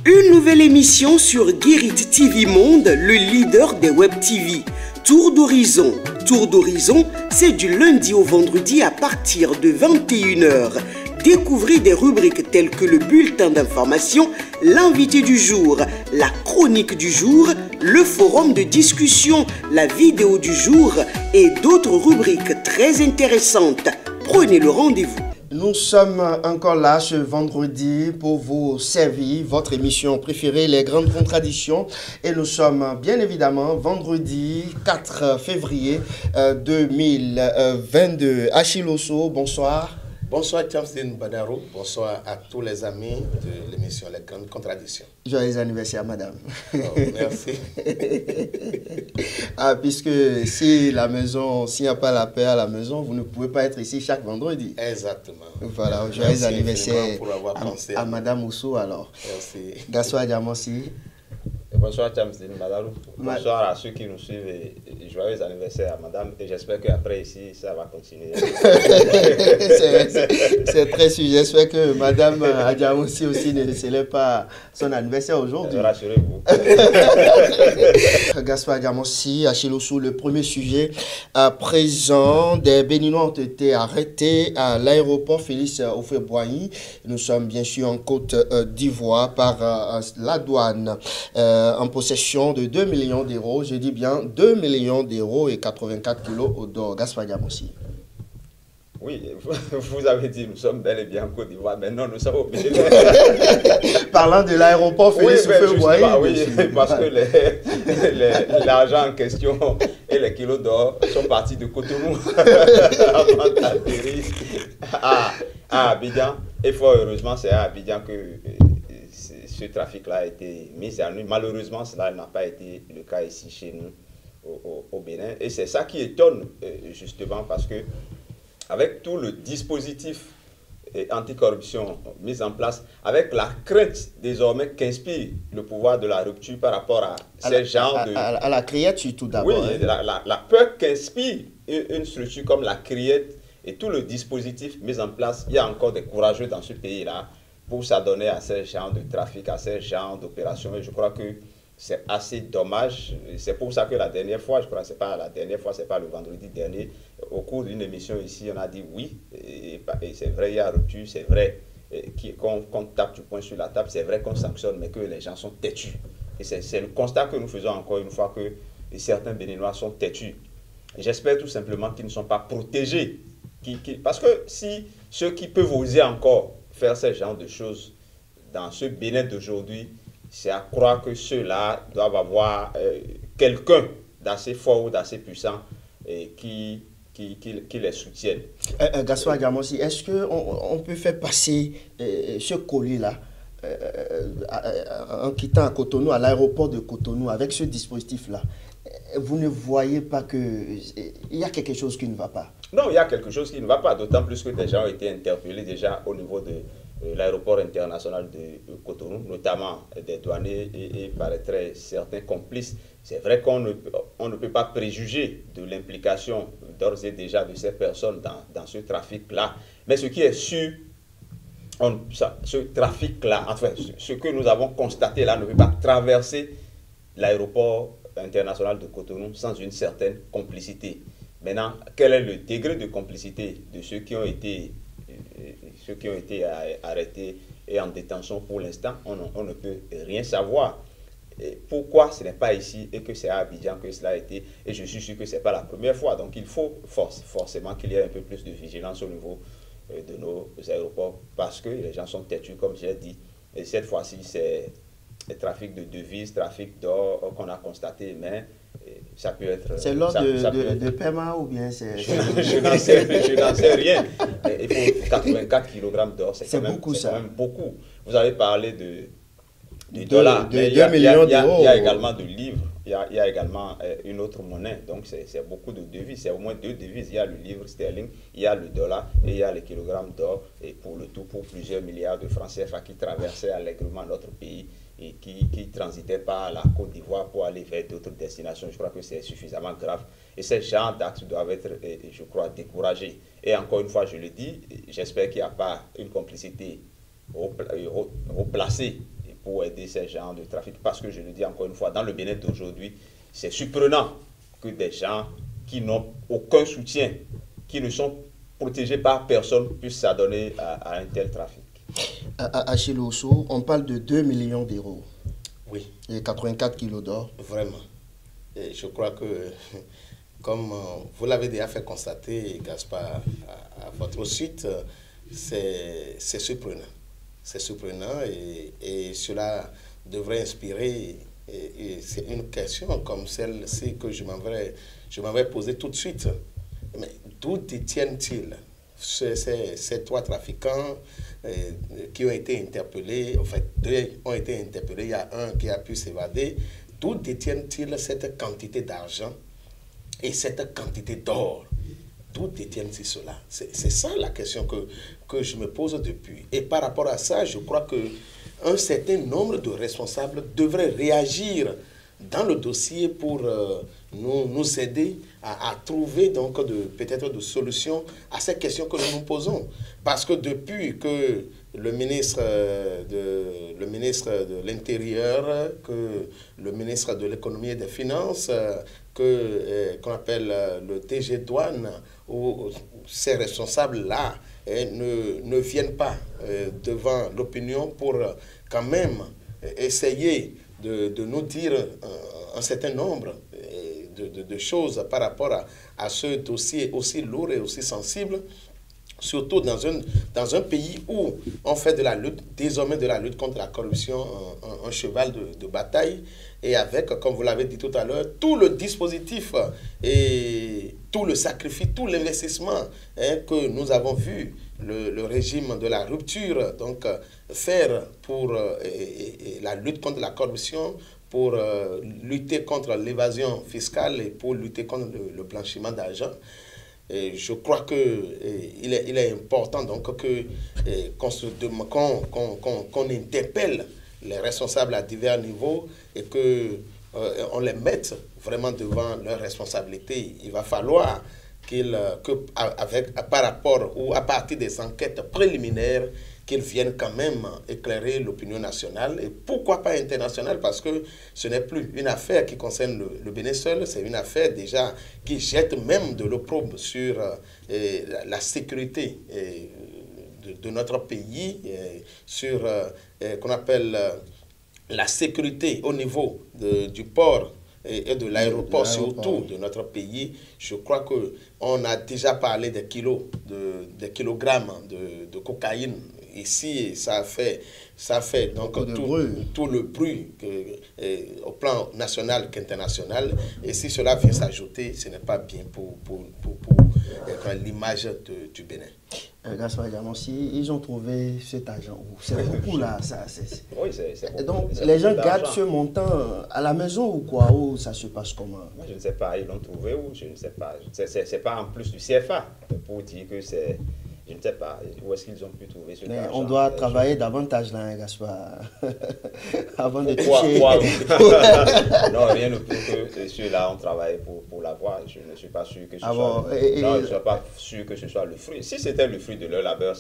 Une nouvelle émission sur Guérit TV Monde, le leader des Web TV. Tour d'horizon. Tour d'horizon, c'est du lundi au vendredi à partir de 21 h. Découvrez des rubriques telles que le bulletin d'information, l'invité du jour, la chronique du jour, le forum de discussion, la vidéo du jour et d'autres rubriques très intéressantes. Prenez le rendez-vous. Nous sommes encore là ce vendredi pour vous servir votre émission préférée, Les Grandes Contradictions. Et nous sommes bien évidemment vendredi 4 février 2022. Achille Osso, bonsoir. Bonsoir Thamsdine Badaro, bonsoir à tous les amis de l'émission Les Grandes Contradictions. Joyeux anniversaire madame. Oh, merci. Puisque si la maison, s'il n'y a pas la paix à la maison, vous ne pouvez pas être ici chaque vendredi. Exactement. Voilà, joyeux anniversaire pour avoir pensé à madame Osso alors. Merci. Gassoua Diamansi. Bonsoir Thamsdine Badaro. Bonsoir à ceux qui nous suivent et joyeux anniversaire à madame. Et j'espère qu'après ici, ça va continuer. C'est très sûr. J'espère que madame Adjamoussi aussi ne célèbre pas son anniversaire aujourd'hui. Rassurez-vous. Gaspard Adjamoussi, Achille Osso, le premier sujet. À présent, des Béninois ont été arrêtés à l'aéroport Félix Houphouët-Boigny. Nous sommes bien sûr en Côte d'Ivoire par la douane. En possession de 2 millions d'euros, je dis bien 2 millions d'euros et 84 kilos d'or. Gaspard Diamoussi. Oui, vous avez dit nous sommes bel et bien en Côte d'Ivoire, mais non, nous sommes au Bénin. Parlant de l'aéroport Félix Houphouët-Boigny. Oui, parce que l'argent en question et les kilos d'or sont partis de Cotonou avant d'atterrir à Abidjan. Et fort heureusement, c'est à Abidjan que ce trafic-là a été mis à nu. Malheureusement, cela n'a pas été le cas ici chez nous au Bénin. Et c'est ça qui étonne justement parce que avec tout le dispositif anticorruption mis en place, avec la crainte désormais qu'inspire le pouvoir de la rupture par rapport à ces genres de... À la criette surtout d'abord. Oui, la peur qu'inspire une structure comme la criette et tout le dispositif mis en place, il y a encore des courageux dans ce pays-là pour s'adonner à ces genres de trafic, à ces genres d'opérations. Et je crois que c'est assez dommage. C'est pour ça que la dernière fois, je crois que ce n'est pas la dernière fois, ce n'est pas le vendredi dernier, au cours d'une émission ici, on a dit oui, et c'est vrai, il y a rupture, c'est vrai qu'on tape du poing sur la table, c'est vrai qu'on sanctionne, mais que les gens sont têtus. Et c'est le constat que nous faisons encore une fois, que certains Béninois sont têtus. J'espère tout simplement qu'ils ne sont pas protégés. Parce que si ceux qui peuvent oser encore faire ce genre de choses dans ce Bénin d'aujourd'hui, c'est à croire que ceux-là doivent avoir quelqu'un d'assez fort ou d'assez puissant qui les soutienne. Gaspard Diamansi, est-ce qu'on peut faire passer ce colis-là en quittant à Cotonou, à l'aéroport de Cotonou, avec ce dispositif-là? Vous ne voyez pas qu'il y a quelque chose qui ne va pas? Non, il y a quelque chose qui ne va pas, d'autant plus que des gens ont été interpellés déjà au niveau de l'aéroport international de Cotonou, notamment des douaniers et paraîtrait certains complices. C'est vrai qu'on ne peut pas préjuger de l'implication d'ores et déjà de ces personnes dans ce trafic-là. Mais ce qui est sûr, ce trafic-là, enfin, ce que nous avons constaté là ne peut pas traverser l'aéroport international de Cotonou sans une certaine complicité. Maintenant, quel est le degré de complicité de ceux qui ont été arrêtés et en détention pour l'instant? On ne peut rien savoir. Et pourquoi ce n'est pas ici et que c'est à Abidjan que cela a été? Et je suis sûr que ce n'est pas la première fois. Donc il faut forcément qu'il y ait un peu plus de vigilance au niveau de nos aéroports parce que les gens sont têtus, comme j'ai dit. Et cette fois-ci, c'est le trafic de devises, trafic d'or qu'on a constaté, mais ça peut être... C'est l'ordre de paiement ou bien c'est... Je n'en sais rien. Mais il faut 84 kg d'or, c'est beaucoup ça. Quand même beaucoup. vous avez parlé de dollars, de 2 millions d'euros. Il y a également de livres, il y a également une autre monnaie, donc c'est beaucoup de devises, c'est au moins deux devises, il y a le livre sterling, il y a le dollar et il y a les kilogrammes d'or, et pour le tout, pour plusieurs milliards de francs CFA qui traversaient allègrement notre pays et qui transitaient par la Côte d'Ivoire pour aller vers d'autres destinations. Je crois que c'est suffisamment grave et ces genres d'actes doivent être, je crois, découragés. Et encore une fois, je le dis, j'espère qu'il n'y a pas une complicité replacée pour aider ces gens de trafic. Parce que je le dis encore une fois, dans le Bénin d'aujourd'hui, c'est surprenant que des gens qui n'ont aucun soutien, qui ne sont protégés par personne, puissent s'adonner à un tel trafic. À Chiloso, on parle de 2 millions d'euros. Oui. Et 84 kilos d'or. Vraiment. Et je crois que, comme vous l'avez déjà fait constater, Gaspard, à votre suite, c'est surprenant. C'est surprenant et cela devrait inspirer. Et c'est une question comme celle-ci que je m'avais posée tout de suite. Mais d'où détiennent-ils ces trois trafiquants qui ont été interpellés? En fait, 2 ont été interpellés. Il y a un qui a pu s'évader. D'où détiennent-ils cette quantité d'argent et cette quantité d'or? D'où détiennent-ils cela? C'est ça la question que je me pose depuis. Et par rapport à ça, je crois qu'un certain nombre de responsables devraient réagir dans le dossier pour nous aider à trouver donc peut-être de solutions à ces questions que nous nous posons. Parce que depuis que le ministre de l'Intérieur, que le ministre de l'Économie et des Finances, qu'on appelle le DG Douane, où ces responsables-là ne viennent pas devant l'opinion pour quand même essayer de nous dire un certain nombre de choses par rapport à ce dossier aussi lourd et aussi sensible, surtout dans un pays où on fait de la lutte, désormais de la lutte contre la corruption, un cheval de bataille, et avec, comme vous l'avez dit tout à l'heure, tout le dispositif et tout le sacrifice, tout l'investissement que nous avons vu le régime de la rupture donc faire pour la lutte contre la corruption, pour lutter contre l'évasion fiscale et pour lutter contre le blanchiment d'argent. Et je crois qu'il est important donc qu'on interpelle les responsables à divers niveaux et qu'on les mette vraiment devant leurs responsabilités. Il va falloir par rapport ou à partir des enquêtes préliminaires, qu'ils viennent quand même éclairer l'opinion nationale et pourquoi pas internationale, parce que ce n'est plus une affaire qui concerne le Bénin seul, c'est une affaire déjà qui jette même de l'opprobre sur la sécurité de notre pays, sur qu'on appelle la sécurité au niveau du port et de l'aéroport surtout de notre pays. Je crois qu'on a déjà parlé des kilogrammes de cocaïne ici. Ça fait donc tout le bruit au plan national qu'international. Et si cela vient s'ajouter, ce n'est pas bien pour l'image du Bénin. Gaspard Diamansi, ils ont trouvé cet argent où? C'est beaucoup là. Oui, c'est beaucoup. Donc les gens gardent ce montant à la maison ou quoi? Ou ça se passe comment? Moi, je ne sais pas, ils l'ont trouvé où? Je ne sais pas. C'est pas en plus du CFA pour dire que c'est... Je ne sais pas où est-ce qu'ils ont pu trouver ce argent. Mais on doit travailler davantage là, hein, Gaspard, avant de toucher. Non, rien de plus que ceux-là ont travaillé pour l'avoir. Je ne suis pas sûr que ce soit... je ne suis pas sûr que ce soit le fruit. Si c'était le fruit de leur labeur,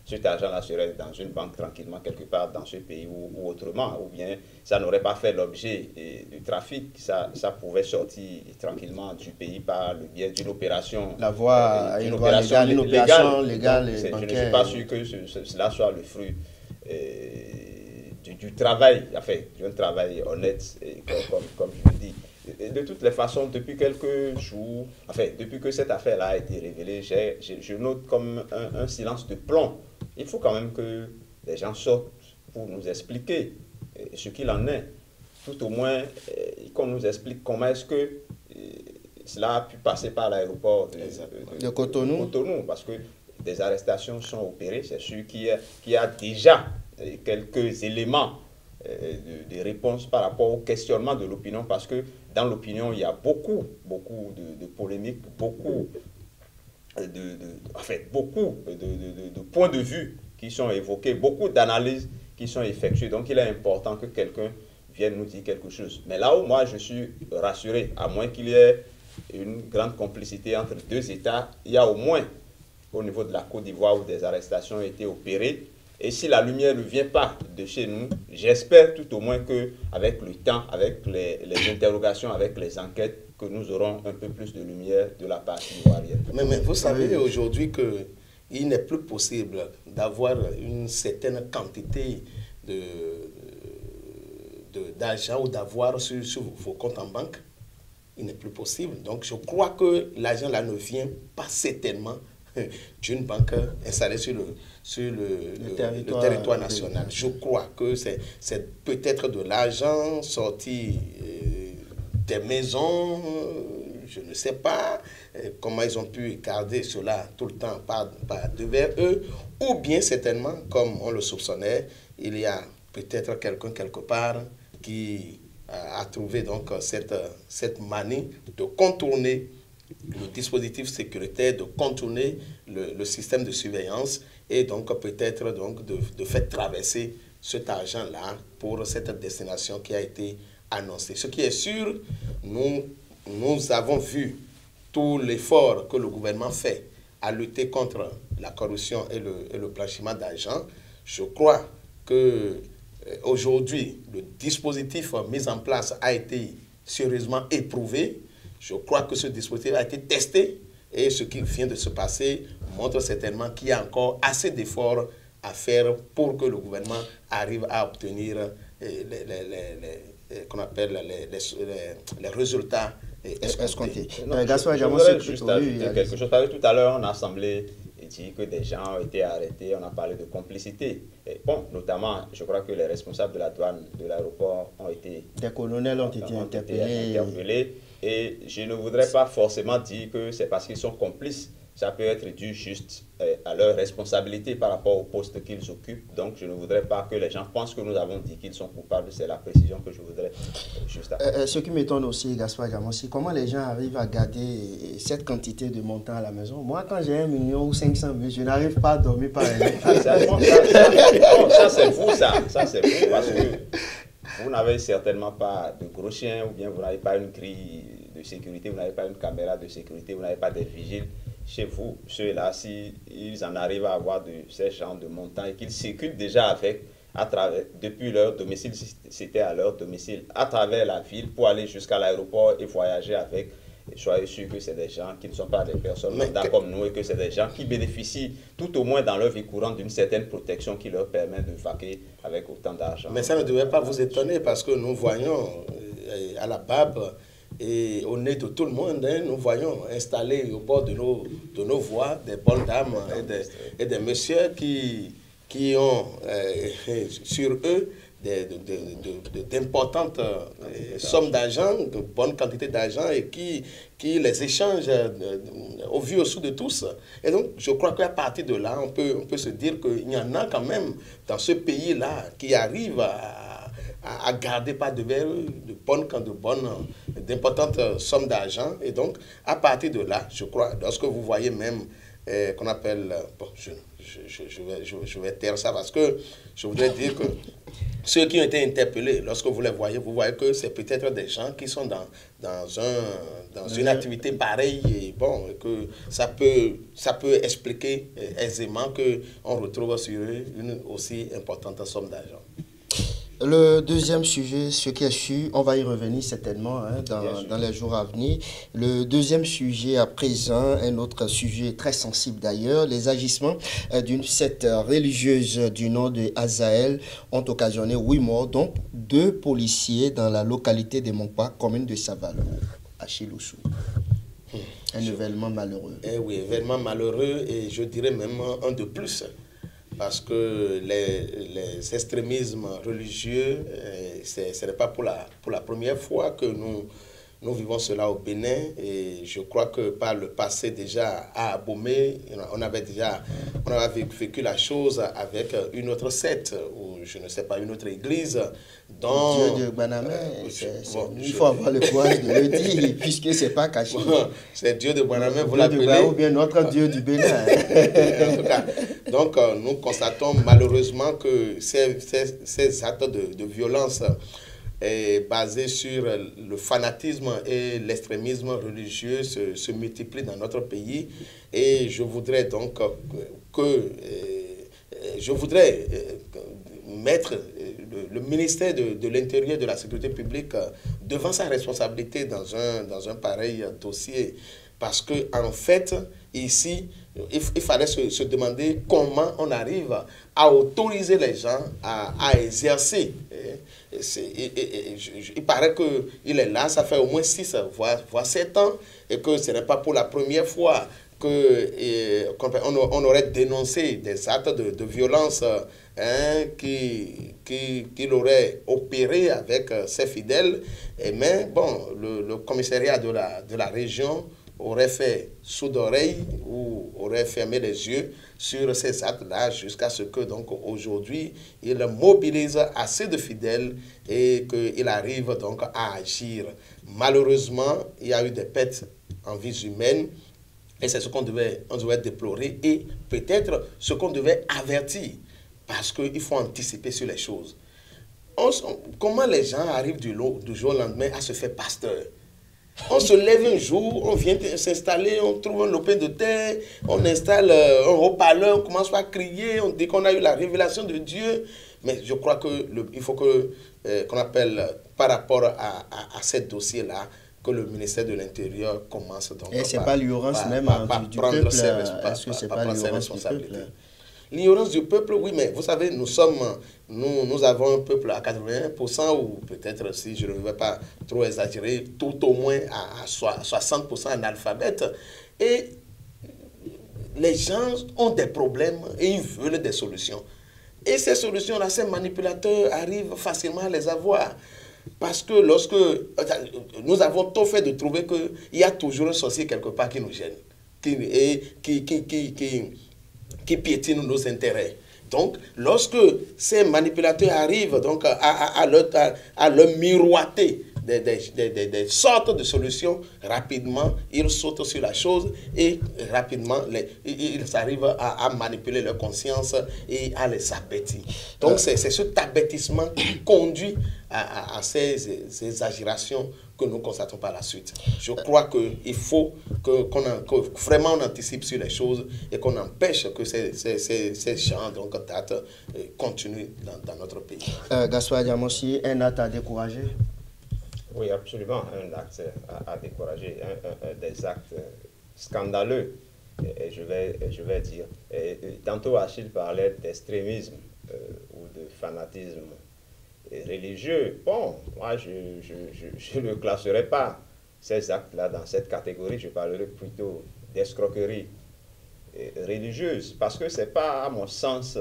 cet argent-là serait dans une banque tranquillement quelque part dans ce pays ou autrement, ou bien ça n'aurait pas fait l'objet du trafic, ça pouvait sortir tranquillement du pays par le biais d'une opération. La voie, une opération légale et bancaire. Je ne suis pas sûr que cela soit le fruit du travail, enfin, d'un travail honnête, comme je le dis. De toutes les façons, depuis quelques jours, enfin, depuis que cette affaire-là a été révélée, je note comme un silence de plomb. Il faut quand même que les gens sortent pour nous expliquer ce qu'il en est. Tout au moins, qu'on nous explique comment est-ce que cela a pu passer par l'aéroport de Cotonou. Parce que des arrestations sont opérées. C'est sûr qu'il y a déjà quelques éléments de réponse par rapport au questionnement de l'opinion, parce que dans l'opinion, il y a beaucoup de polémiques, beaucoup de points de vue qui sont évoqués, beaucoup d'analyses qui sont effectuées. Donc, il est important que quelqu'un vienne nous dire quelque chose. Mais là où moi, je suis rassuré, à moins qu'il y ait une grande complicité entre deux États, il y a au moins, au niveau de la Côte d'Ivoire, où des arrestations ont été opérées, Et si la lumière ne vient pas de chez nous, j'espère tout au moins qu'avec le temps, avec les interrogations, avec les enquêtes, que nous aurons un peu plus de lumière de la partie ivoirienne. Mais vous savez aujourd'hui qu'il n'est plus possible d'avoir une certaine quantité d'argent ou d'avoir sur vos comptes en banque. Il n'est plus possible. Donc je crois que l'argent là ne vient pas certainement d'une banque installée sur le territoire national. Je crois que c'est peut-être de l'argent sorti des maisons, je ne sais pas comment ils ont pu garder cela tout le temps par devers eux, ou bien certainement, comme on le soupçonnait, il y a peut-être quelqu'un quelque part qui a trouvé donc cette manie de contourner le dispositif sécuritaire, de contourner le système de surveillance et donc peut-être donc de faire traverser cet argent-là pour cette destination qui a été annoncée. Ce qui est sûr, nous avons vu tout l'effort que le gouvernement fait à lutter contre la corruption et le blanchiment d'argent. Je crois que aujourd'hui, le dispositif mis en place a été sérieusement éprouvé. Je crois que ce dispositif a été testé et ce qui vient de se passer montre certainement qu'il y a encore assez d'efforts à faire pour que le gouvernement arrive à obtenir qu'on appelle les résultats escomptés. Je voudrais juste ajouter quelque chose. Tout à l'heure, en assemblée, dit que des gens ont été arrêtés, on a parlé de complicité. Et bon, notamment, je crois que les responsables de la douane de l'aéroport ont été... Des colonels ont été interpellés. Et je ne voudrais pas forcément dire que c'est parce qu'ils sont complices. Ça peut être dû juste à leur responsabilité par rapport au poste qu'ils occupent. Donc, je ne voudrais pas que les gens pensent que nous avons dit qu'ils sont coupables. C'est la précision que je voudrais juste apporter. Ce qui m'étonne aussi, Gaspard Gamon, c'est comment les gens arrivent à garder cette quantité de montant à la maison. Moi, quand j'ai 1 million ou 500 000, je n'arrive pas à dormir par exemple. Ça, c'est vous, ça c'est vous, parce que vous n'avez certainement pas de gros chiens, ou bien vous n'avez pas une grille de sécurité, vous n'avez pas une caméra de sécurité, vous n'avez pas des vigiles. Chez vous, ceux-là, s'ils en arrivent à avoir ces genres de montants et qu'ils circulent déjà depuis leur domicile, si c'était à leur domicile, à travers la ville pour aller jusqu'à l'aéroport et voyager avec, soyez sûr que c'est des gens qui ne sont pas des personnes lambda comme nous et que c'est des gens qui bénéficient tout au moins dans leur vie courante d'une certaine protection qui leur permet de vaquer avec autant d'argent. Mais ça ne devrait pas vous étonner parce que nous voyons à la BAB et au nez de tout le monde, nous voyons installés au bord de nos voies des bonnes dames et des messieurs qui ont sur eux d'importantes sommes d'argent, de bonnes quantités d'argent et qui les échangent au vu au su de tous. Et donc, je crois qu'à partir de là, on peut se dire qu'il y en a quand même dans ce pays-là qui arrivent à garder pas de d'importantes sommes d'argent. Et donc, à partir de là, je crois, lorsque vous voyez même qu'on appelle... Bon, je vais taire ça parce que je voudrais dire que ceux qui ont été interpellés, lorsque vous voyez que c'est peut-être des gens qui sont dans une activité pareille et bon, que ça peut expliquer aisément qu'on retrouve sur eux une aussi importante somme d'argent. Le deuxième sujet, ce qui est sûr, on va y revenir certainement dans les jours à venir. Le deuxième sujet à présent, un autre sujet très sensible d'ailleurs, les agissements d'une secte religieuse du nom de Azaël ont occasionné 8 morts, dont 2 policiers dans la localité de Monkpa, commune de Saval, à Chiloussou. Un événement malheureux. Oui, événement malheureux et je dirais même un de plus. Parce que les extrémismes religieux, ce n'est pas pour la première fois que nous vivons cela au Bénin. Et je crois que par le passé déjà à Abomey, on avait vécu la chose avec une autre secte, ou je ne sais pas, une autre église. Dont, Dieu de Banamé, il faut avoir le courage de le dire, puisque ce n'est pas caché. C'est Dieu de Banamé, vous l'appelez. Ou bien notre Dieu du Bénin. En tout cas, donc nous constatons malheureusement que ces actes de violence basés sur le fanatisme et l'extrémisme religieux se multiplient dans notre pays. Et je voudrais donc que je voudrais mettre le ministère de l'Intérieur et de la Sécurité publique devant sa responsabilité dans un pareil dossier. Parce qu'en fait, ici, il fallait se demander comment on arrive à autoriser les gens à exercer. Il paraît qu'il est là, ça fait au moins 6 voire 7 ans, et que ce n'est pas pour la première fois qu'on aurait dénoncé des actes de violence qu'il aurait opéré avec ses fidèles. Mais bon, le commissariat de la région aurait fait sourd d'oreille ou aurait fermé les yeux sur ces actes-là jusqu'à ce que, donc, aujourd'hui, il mobilise assez de fidèles et qu'il arrive, donc, à agir. Malheureusement, il y a eu des pertes en vies humaines et c'est ce qu'on devait déplorer et peut-être ce qu'on devait avertir parce qu'il faut anticiper sur les choses. Comment les gens arrivent du jour au lendemain à se faire pasteur? On se lève un jour, on vient s'installer, on trouve un lopin de terre, on installe un haut-parleur, on commence à crier, on dit qu'on a eu la révélation de Dieu. Mais je crois qu'il faut qu'on appelle par rapport à ce dossier-là, que le ministère de l'Intérieur commence donc et ce n'est pas l'ignorance même du peuple. Est-ce que ce n'est pas l'ignorance du peuple? L'ignorance du peuple, oui, mais vous savez, nous avons un peuple à 81%, ou peut-être, si je ne veux pas trop exagérer, tout au moins à 60% analphabètes. Et les gens ont des problèmes et ils veulent des solutions. Et ces solutions-là, ces manipulateurs arrivent facilement à les avoir. Parce que lorsque nous avons tout fait de trouver qu'il y a toujours un sorcier quelque part qui nous gêne, qui piétine nos intérêts. Donc, lorsque ces manipulateurs arrivent donc, à leur miroiter des sortes de solutions, rapidement, ils sautent sur la chose et rapidement, ils arrivent à manipuler leur conscience et à les abêtir. Donc, c'est cet abêtissement qui conduit à ces agitations que nous constatons par la suite. Je crois qu'il faut que vraiment on anticipe sur les choses et qu'on empêche que ces gens donc, d'actes continuent dans notre pays. Gaspard Diamossi, un acte à décourager? Oui, absolument, un acte à décourager, des actes scandaleux, et je vais dire. Et tantôt Achille parlait d'extrémisme ou de fanatisme religieux. Bon, moi je ne classerai pas ces actes-là dans cette catégorie, je parlerai plutôt d'escroquerie religieuse, parce que c'est pas à mon sens,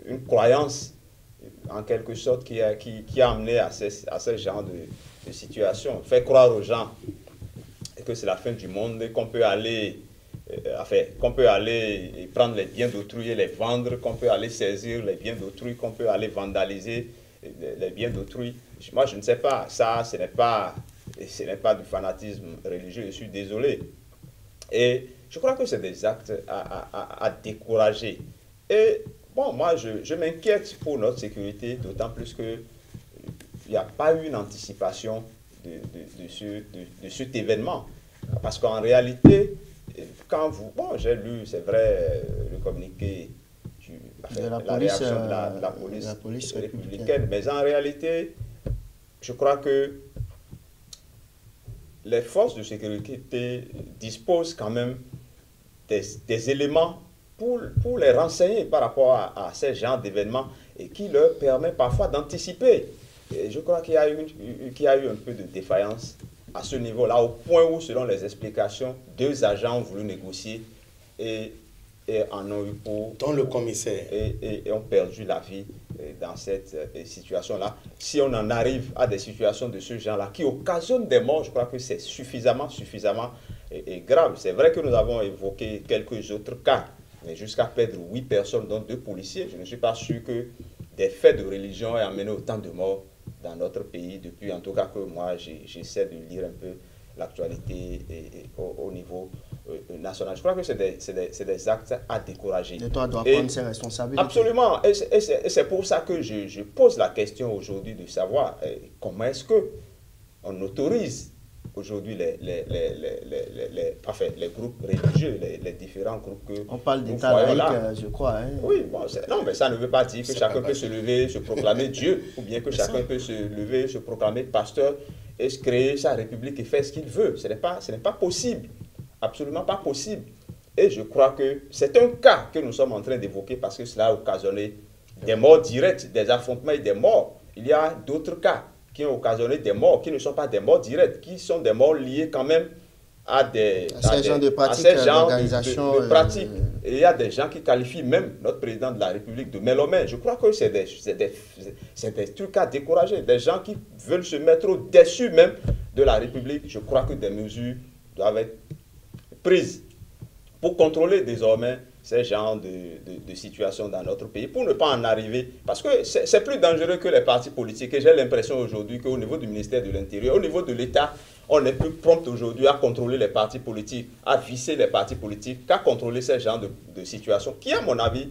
une croyance en quelque sorte qui a amené à ce genre de situation. Fait croire aux gens que c'est la fin du monde et qu'on peut aller prendre les biens d'autrui et les vendre, qu'on peut aller saisir les biens d'autrui, qu'on peut aller vandaliser les biens d'autrui. Moi, je ne sais pas. Ça, ce n'est pas du fanatisme religieux. Je suis désolé. Et je crois que c'est des actes à décourager. Et bon, moi, je m'inquiète pour notre sécurité, d'autant plus qu'il n'y a pas eu une anticipation de cet événement. Parce qu'en réalité, quand vous... Bon, j'ai lu, c'est vrai, le communiqué de la réaction de la police républicaine, mais en réalité, je crois que les forces de sécurité disposent quand même des éléments pour les renseigner par rapport à ces genres d'événements et qui leur permet parfois d'anticiper. Et je crois qu'il y a eu un peu de défaillance à ce niveau-là, au point où, selon les explications, 2 agents ont voulu négocier et en ont eu pour... Dont le commissaire. Et ont perdu la vie dans cette situation-là. Si on en arrive à des situations de ce genre-là qui occasionnent des morts, je crois que c'est suffisamment grave. C'est vrai que nous avons évoqué quelques autres cas, mais jusqu'à perdre 8 personnes, dont 2 policiers, je ne suis pas sûr que des faits de religion aient amené autant de morts dans notre pays, depuis en tout cas que moi j'essaie de lire un peu l'actualité au niveau national. Je crois que c'est des actes à décourager. L'État doit prendre ses responsabilités. Absolument. Et c'est pour ça que je pose la question aujourd'hui de savoir comment est-ce qu'on autorise aujourd'hui les groupes religieux, les différents groupes que on parle d'État laïque, je crois. Hein. Oui, bon, non, mais ça ne veut pas dire que chacun peut se lever, se proclamer Dieu, ou bien que chacun peut se lever, se proclamer pasteur et se créer sa république et faire ce qu'il veut. Ce n'est pas possible, absolument pas possible. Et je crois que c'est un cas que nous sommes en train d'évoquer parce que cela a occasionné des morts directes, des affrontements et des morts. Il y a d'autres cas qui ont occasionné des morts, qui ne sont pas des morts directes, qui sont des morts liées quand même à ces genres de pratiques, de pratiques. Et il y a des gens qui qualifient même notre président de la République de mélomane. Je crois que c'est des trucs à décourager. Des gens qui veulent se mettre au-dessus même de la République. Je crois que des mesures doivent être prises pour contrôler désormais ces genres de situations dans notre pays, pour ne pas en arriver, parce que c'est plus dangereux que les partis politiques, et j'ai l'impression aujourd'hui qu'au niveau du ministère de l'Intérieur, au niveau de l'État, on est plus prompt aujourd'hui à contrôler les partis politiques, à visser les partis politiques, qu'à contrôler ces genres de situations, qui à mon avis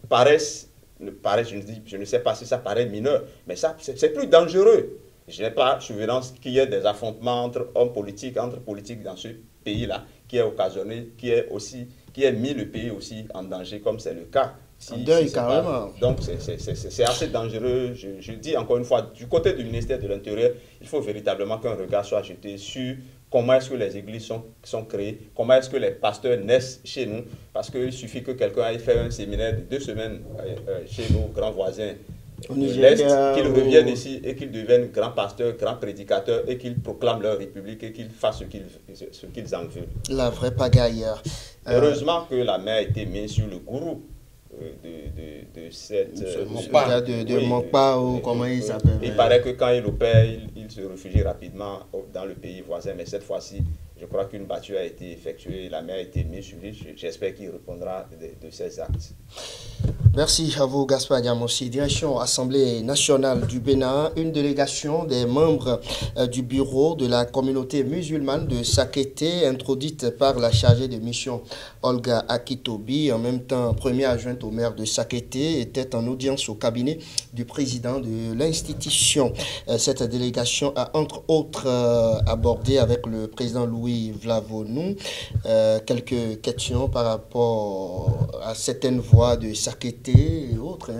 paraissent, je ne sais pas si ça paraît mineur, mais ça c'est plus dangereux. Je n'ai pas souvenance qu'il y ait des affrontements entre hommes politiques, entre politiques dans ce pays-là, qui est occasionné, qui est mis le pays aussi en danger, comme c'est le cas. Donc c'est assez dangereux. Je dis encore une fois, du côté du ministère de l'Intérieur, il faut véritablement qu'un regard soit jeté sur comment est-ce que les églises sont créées, comment est-ce que les pasteurs naissent chez nous, parce qu'il suffit que quelqu'un aille faire un séminaire de 2 semaines chez nos grands voisins de l'Est, qu'ils reviennent ici et qu'ils deviennent grands pasteurs, grands prédicateurs et qu'ils proclament leur république et qu'ils fassent ce qu'ils en veulent. La vraie pagaille. Heureusement que la main a été mise sur le gourou de cette... de Mokpa, ou comment il s'appelle. Il paraît que quand il opère, il se réfugie rapidement dans le pays voisin, mais cette fois-ci, je crois qu'une battue a été effectuée, la main a été mise sur lui. J'espère qu'il répondra de ses actes. Merci à vous, Gaspard Diamossi. Direction Assemblée nationale du Bénin, une délégation des membres du bureau de la communauté musulmane de Sakété, introduite par la chargée de mission Olga Akitobi, en même temps première adjointe au maire de Sakété, était en audience au cabinet du président de l'institution. Cette délégation a entre autres abordé avec le président Louis Vlavonou quelques questions par rapport à certaines voies de Sakété et autres,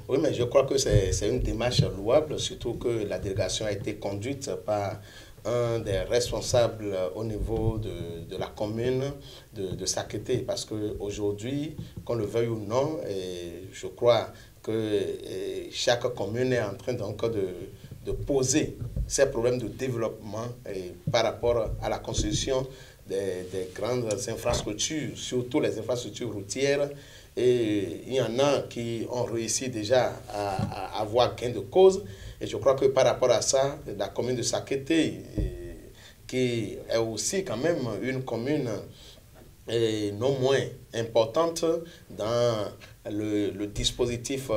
Oui, mais je crois que c'est une démarche louable, surtout que la délégation a été conduite par un des responsables au niveau de la commune de Sakété, parce qu'aujourd'hui, qu'on le veuille ou non, je crois que chaque commune est en train donc de poser ses problèmes de développement par rapport à la construction des grandes infrastructures, surtout les infrastructures routières. Et il y en a qui ont réussi déjà à avoir gain de cause. Et je crois que par rapport à ça, la commune de Sakété, qui est aussi quand même une commune non moins importante dans le dispositif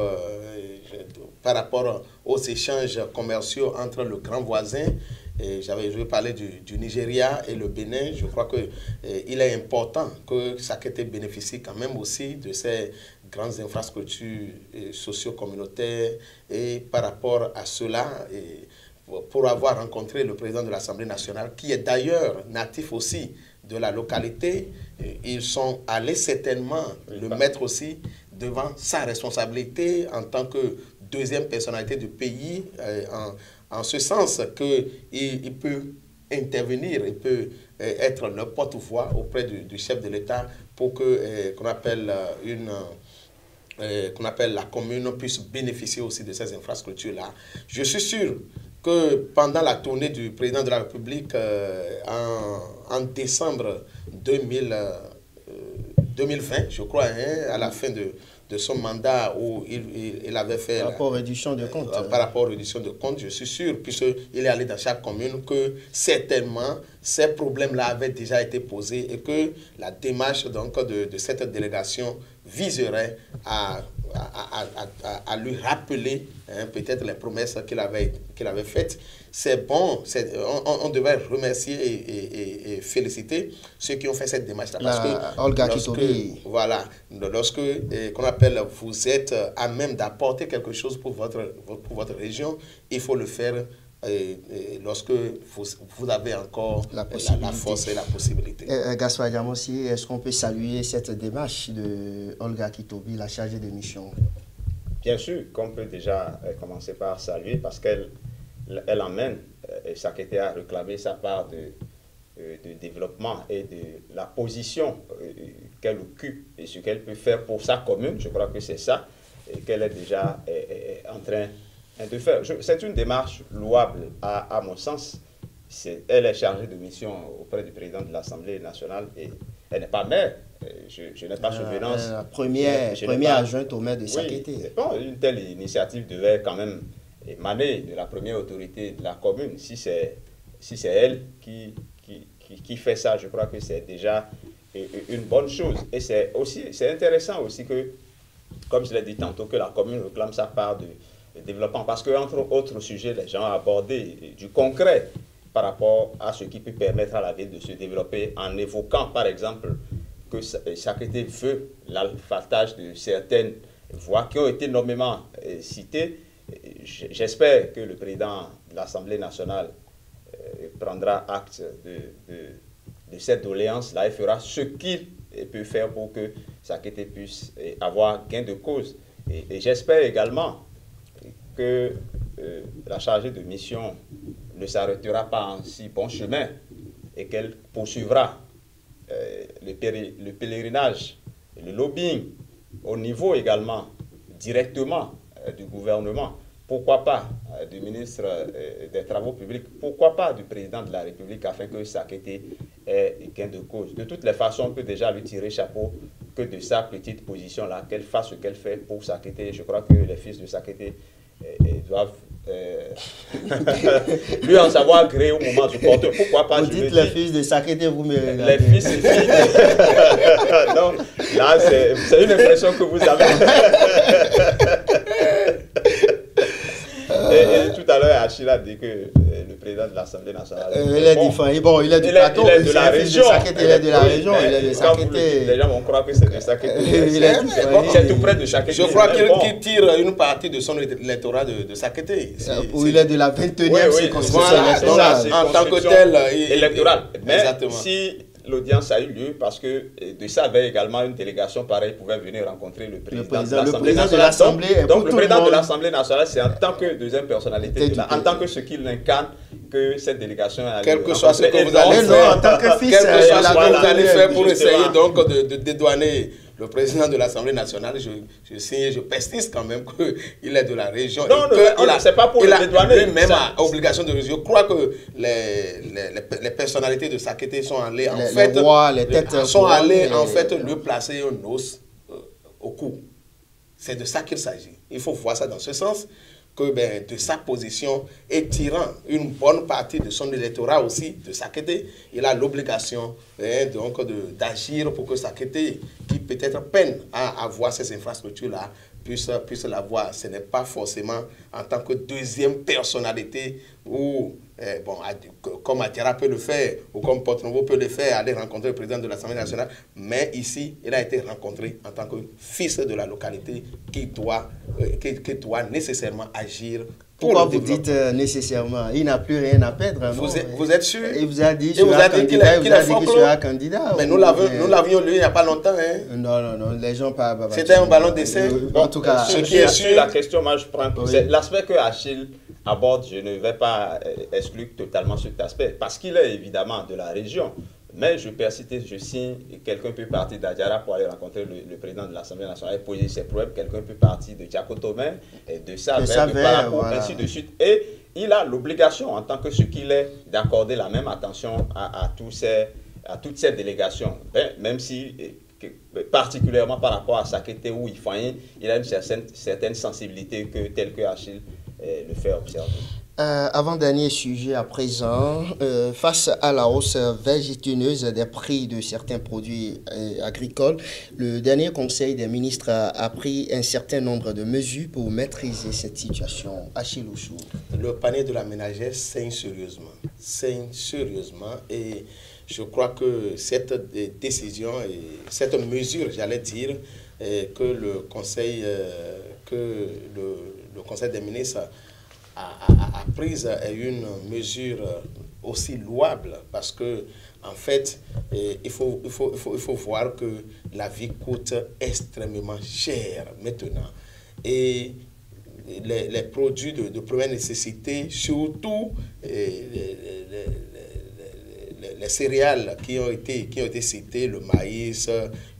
par rapport aux échanges commerciaux entre le grand voisin. Je vais parler du Nigeria et le Bénin. Je crois qu'il est important que Sakété bénéficie quand même aussi de ces grandes infrastructures socio-communautaires. Et par rapport à cela, pour avoir rencontré le président de l'Assemblée nationale, qui est d'ailleurs natif aussi de la localité, ils sont allés certainement le mettre aussi devant sa responsabilité en tant que deuxième personnalité du pays, en ce sens qu'il peut intervenir, il peut être le porte-voix auprès du chef de l'État pour qu'on appelle la commune puisse bénéficier aussi de ces infrastructures-là. Je suis sûr que pendant la tournée du président de la République en décembre 2020, je crois, à la fin de son mandat où il avait fait... Par rapport aux réductions de comptes. Par rapport aux réductions de comptes, je suis sûr, puisqu'il est allé dans chaque commune, que certainement ces problèmes-là avaient déjà été posés et que la démarche donc, de cette délégation viserait à lui rappeler peut-être les promesses qu'il avait faites. C'est bon, on devait remercier et féliciter ceux qui ont fait cette démarche-là. Parce que lorsque qu'on appelle, vous êtes à même d'apporter quelque chose pour votre région, il faut le faire lorsque vous avez encore la force et la possibilité. Gaspard Diamossi, est-ce qu'on peut saluer cette démarche de Olga Kitobi, la chargée de mission? Bien sûr qu'on peut déjà commencer par saluer parce qu'elle emmène Sakété à réclamer sa part de développement et de la position qu'elle occupe et ce qu'elle peut faire pour sa commune. Je crois que c'est ça qu'elle est déjà en train de faire. C'est une démarche louable à mon sens. Elle est chargée de mission auprès du président de l'Assemblée nationale et elle n'est pas maire. Je n'ai pas souvenance. Première adjointe au maire de Sakété. Oui, bon, une telle initiative devait quand même émaner de la première autorité de la commune. Si c'est elle qui fait ça, je crois que c'est déjà une bonne chose. Et c'est intéressant aussi que, comme je l'ai dit tantôt, que la commune réclame sa part de développement. Parce qu'entre autres sujets, les gens ont abordé du concret par rapport à ce qui peut permettre à la ville de se développer en évoquant, par exemple, que Sakété veut l'asfaltage de certaines voies qui ont été nommément citées. J'espère que le président de l'Assemblée nationale prendra acte de cette doléance-là et fera ce qu'il peut faire pour que Sakété puisse avoir gain de cause. Et j'espère également que la chargée de mission ne s'arrêtera pas en si bon chemin et qu'elle poursuivra le pèlerinage, le lobbying au niveau également directement du gouvernement. Pourquoi pas du ministre des Travaux publics, pourquoi pas du président de la République afin que Sakété ait gain de cause. De toutes les façons, on peut déjà lui tirer chapeau que de sa petite position-là, qu'elle fasse ce qu'elle fait pour Sakété. Je crois que les fils de Sakété doivent lui en savoir gré au moment du porteur. Pourquoi pas? Vous dites les fils de Sakété, vous me regardez. Les fils et filles. Non, là, c'est une impression que vous avez. Et tout à l'heure, Achille a dit que le président de l'Assemblée nationale... il est différent. Bon, il est du plateau, il est de la région. Il est de la région, il est de Sakété. Les gens vont croire que c'est de Sakété. C'est tout près de Sakété. Je crois qu'il tire une partie de son électorat de Sakété. Où il est de la 21e circonscription électorale. En tant que tel... électorale. Mais si l'audience a eu lieu parce que de ça avait également une délégation pareille pouvait venir rencontrer le président de l'Assemblée. Donc le président de l'Assemblée nationale, c'est en tant que deuxième personnalité, en tant que ce qu'il incarne, que cette délégation a quel que soit ce que vous allez faire, en tant que fils, quel que soit ce que vous allez faire pour essayer donc de dédouaner le président de l'Assemblée nationale, je persiste quand même qu'il est de la région. Non, c'est pas pour le dédouaner. Lui-même a obligation de région. Je crois que les personnalités de Sakété sont allées en fait le placer un os au cou. C'est de ça qu'il s'agit. Il faut voir ça dans ce sens. Que de sa position et tirant une bonne partie de son électorat aussi de Sakété, il a l'obligation donc d'agir pour que Sakété, qui peut-être peine à avoir ces infrastructures-là, puisse l'avoir. Ce n'est pas forcément en tant que deuxième personnalité ou comme Atiara peut le faire ou comme Porte-Nouveau peut le faire, aller rencontrer le président de l'Assemblée nationale, mais ici, il a été rencontré en tant que fils de la localité qui doit nécessairement agir. Pourquoi vous dites nécessairement? Il n'a plus rien à perdre. Vous êtes sûr? Il vous a dit qu'il sera candidat. Mais nous l'avions lu il n'y a pas longtemps. Hein? Non, les gens pas. C'était un ballon d'essai. En tout cas, ce qui est sûr, la question, moi je prends. C'est l'aspect que Achille aborde, je ne vais pas exclure totalement cet aspect, parce qu'il est évidemment de la région. Mais je persiste, je signe, quelqu'un peut partir d'Adiara pour aller rencontrer le président de l'Assemblée nationale et poser ses problèmes, quelqu'un peut partir de Diakotomé, de Savert, de Parakou, ainsi de suite. Et il a l'obligation, en tant que ce qu'il est, d'accorder la même attention à toutes ces délégations. Même si, particulièrement par rapport à Sakété ou Ifaïn, il a une certaine sensibilité telle que Achille le fait observer. Avant-dernier sujet à présent, face à la hausse vertigineuse des prix de certains produits agricoles, le dernier Conseil des ministres a pris un certain nombre de mesures pour maîtriser cette situation. Achille Oussou. Le panier de la ménagère saigne sérieusement. Et je crois que cette décision et cette mesure, j'allais dire, que le Conseil des ministres a prise est une mesure aussi louable parce que, en fait, il faut voir que la vie coûte extrêmement cher maintenant. Et les produits de première nécessité, surtout les céréales qui ont été cités, le maïs,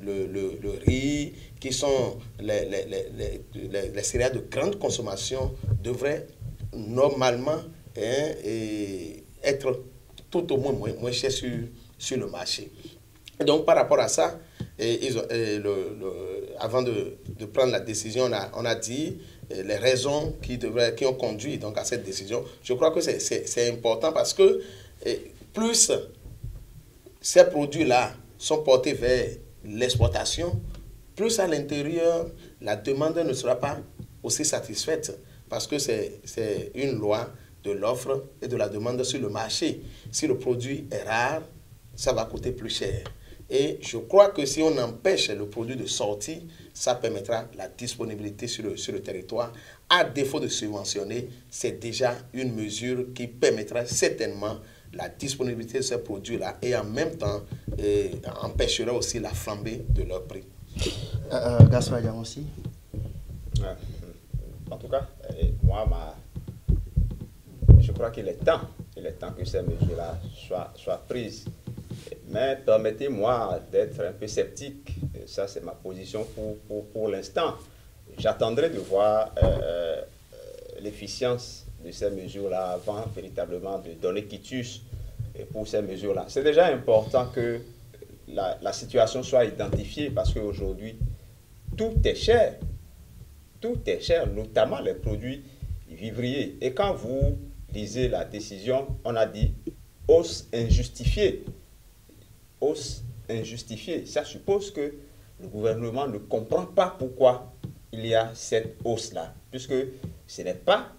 le riz, qui sont les céréales de grande consommation, devraient normalement être tout au moins moins chers sur le marché. Et donc, par rapport à ça, avant de prendre la décision, on a dit les raisons qui ont conduit donc, à cette décision. Je crois que c'est important parce que plus ces produits-là sont portés vers l'exportation, plus à l'intérieur, la demande ne sera pas aussi satisfaite parce que c'est une loi de l'offre et de la demande sur le marché. Si le produit est rare, ça va coûter plus cher. Et je crois que si on empêche le produit de sortir, ça permettra la disponibilité sur le territoire. À défaut de subventionner, c'est déjà une mesure qui permettra certainement la disponibilité de ces produits-là et en même temps empêchera aussi la flambée de leur prix. Gaspard aussi. En tout cas, moi, je crois qu'il est temps que ces mesures-là soient prises. Mais permettez-moi d'être un peu sceptique. Ça, c'est ma position pour l'instant. J'attendrai de voir l'efficience de ces mesures-là avant véritablement de donner quitus pour ces mesures-là. C'est déjà important que la situation soit identifiée parce qu'aujourd'hui, tout est cher. Tout est cher, notamment les produits vivriers. Et quand vous lisez la décision, on a dit hausse injustifiée. Hausse injustifiée. Ça suppose que le gouvernement ne comprend pas pourquoi il y a cette hausse-là. Puisque ce n'est pas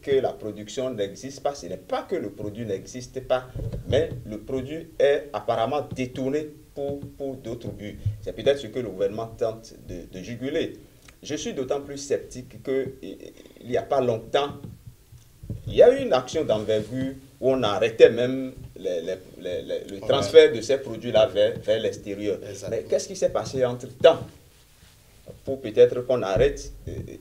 que la production n'existe pas, ce n'est pas que le produit n'existe pas, mais le produit est apparemment détourné pour d'autres buts. C'est peut-être ce que le gouvernement tente de juguler. Je suis d'autant plus sceptique qu'il n'y a pas longtemps, il y a eu une action d'envergure où on arrêtait même le transfert de ces produits-là vers l'extérieur. Mais qu'est-ce qui s'est passé entre-temps pour peut-être qu'on arrête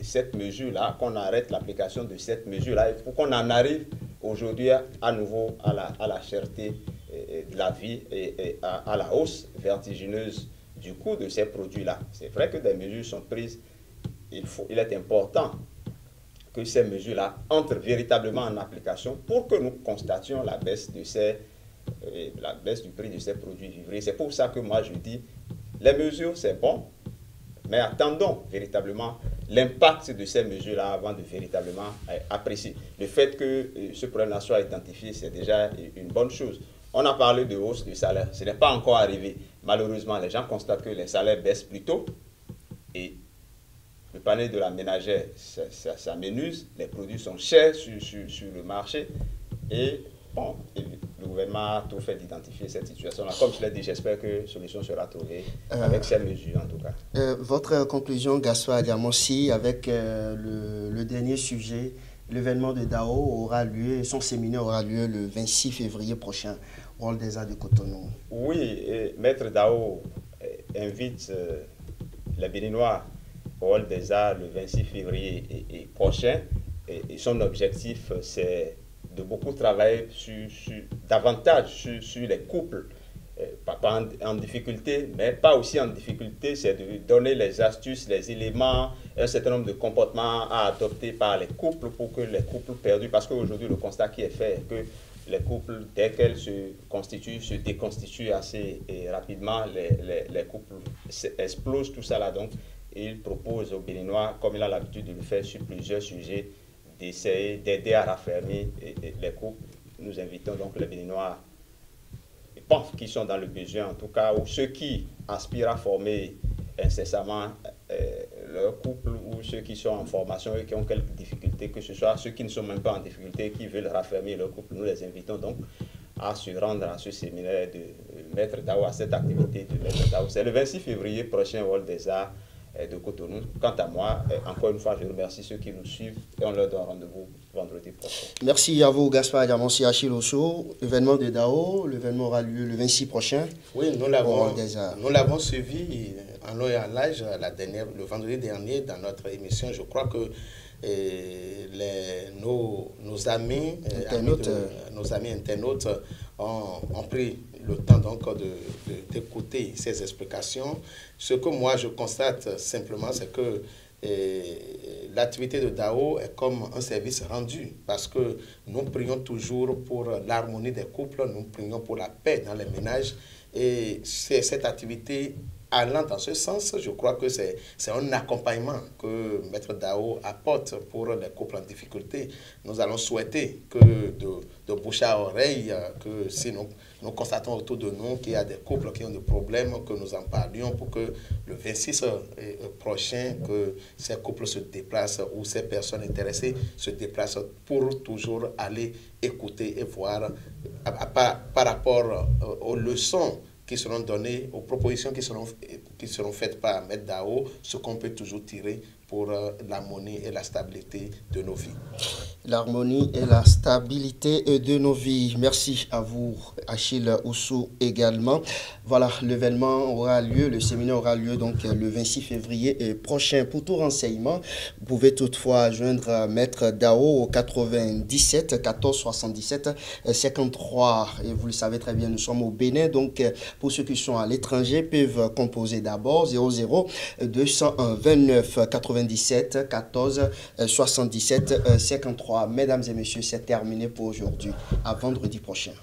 cette mesure-là, qu'on arrête l'application de cette mesure-là, et pour qu'on en arrive aujourd'hui à nouveau à la cherté de la vie et à la hausse vertigineuse du coût de ces produits-là. C'est vrai que des mesures sont prises. Il est important que ces mesures-là entrent véritablement en application pour que nous constations la baisse du prix de ces produits vivriers. C'est pour ça que moi je dis, les mesures c'est bon, mais attendons véritablement l'impact de ces mesures-là avant de véritablement apprécier. Le fait que ce problème-là soit identifié, c'est déjà une bonne chose. On a parlé de hausse du salaire, ce n'est pas encore arrivé. Malheureusement, les gens constatent que les salaires baissent plus tôt et le panier de la ménagère, ça m'énuse, les produits sont chers sur le marché et bon, le gouvernement a tout fait d'identifier cette situation-là. Comme je l'ai dit, j'espère que solution sera trouvée avec ces mesures en tout cas. Votre conclusion, Gaspard Diamonsi, avec le dernier sujet, l'événement de Dao aura lieu, son séminaire aura lieu le 26 février prochain, au Hall des Arts de Cotonou. Oui, et Maître Dao invite les Béninois au Hall des Arts le 26 février prochain. Et son objectif, c'est de beaucoup travailler davantage sur les couples, pas en difficulté, mais pas aussi en difficulté, c'est de donner les astuces, les éléments, un certain nombre de comportements à adopter par les couples pour que les couples perdus, parce qu'aujourd'hui le constat qui est fait est que les couples, dès qu'elles se constituent, se déconstituent assez rapidement, les couples explosent, tout ça là. Donc, il propose aux Béninois, comme il a l'habitude de le faire sur plusieurs sujets, d'essayer d'aider à raffermir les couples. Nous invitons donc les Béninois qui sont dans le besoin, en tout cas, ou ceux qui aspirent à former incessamment leur couple, ou ceux qui sont en formation et qui ont quelques difficultés, que ce soit ceux qui ne sont même pas en difficulté, qui veulent raffermir leur couple. Nous les invitons donc à se rendre à ce séminaire de Maître Dao, à cette activité de Maître Dao. C'est le 26 février prochain au Hall des Arts de Cotonou. Quant à moi, encore une fois, je remercie ceux qui nous suivent et on leur donne rendez-vous vendredi prochain. Merci à vous, Gaspard Diamansi Achille Osso. L'événement de Dao, l'événement aura lieu le 26 prochain. Oui, nous l'avons suivi en long et en large le vendredi dernier dans notre émission. Je crois que nos amis internautes ont pris le temps donc d'écouter ces explications. Ce que moi je constate simplement, c'est que l'activité de DAO est comme un service rendu, parce que nous prions toujours pour l'harmonie des couples, nous prions pour la paix dans les ménages, et c'est cette activité allant dans ce sens. Je crois que c'est un accompagnement que Maître Dao apporte pour les couples en difficulté. Nous allons souhaiter que de bouche à oreille, que si nous constatons autour de nous qu'il y a des couples qui ont des problèmes, que nous en parlions pour que le 26 prochain, que ces couples se déplacent ou ces personnes intéressées se déplacent pour toujours aller écouter et voir par rapport aux leçons qui seront données, aux propositions qui seront faites par Maître Dao, ce qu'on peut toujours tirer pour l'harmonie et la stabilité de nos vies. L'harmonie et la stabilité de nos vies. Merci à vous, Achille Osso, également. Voilà, l'événement aura lieu, le séminaire aura lieu donc le 26 février prochain. Pour tout renseignement, vous pouvez toutefois joindre Maître Dao au 97 14 77 53. Et vous le savez très bien, nous sommes au Bénin. Donc, pour ceux qui sont à l'étranger, peuvent composer d'abord 00 229 97 14 77 53. Mesdames et messieurs, c'est terminé pour aujourd'hui. À vendredi prochain.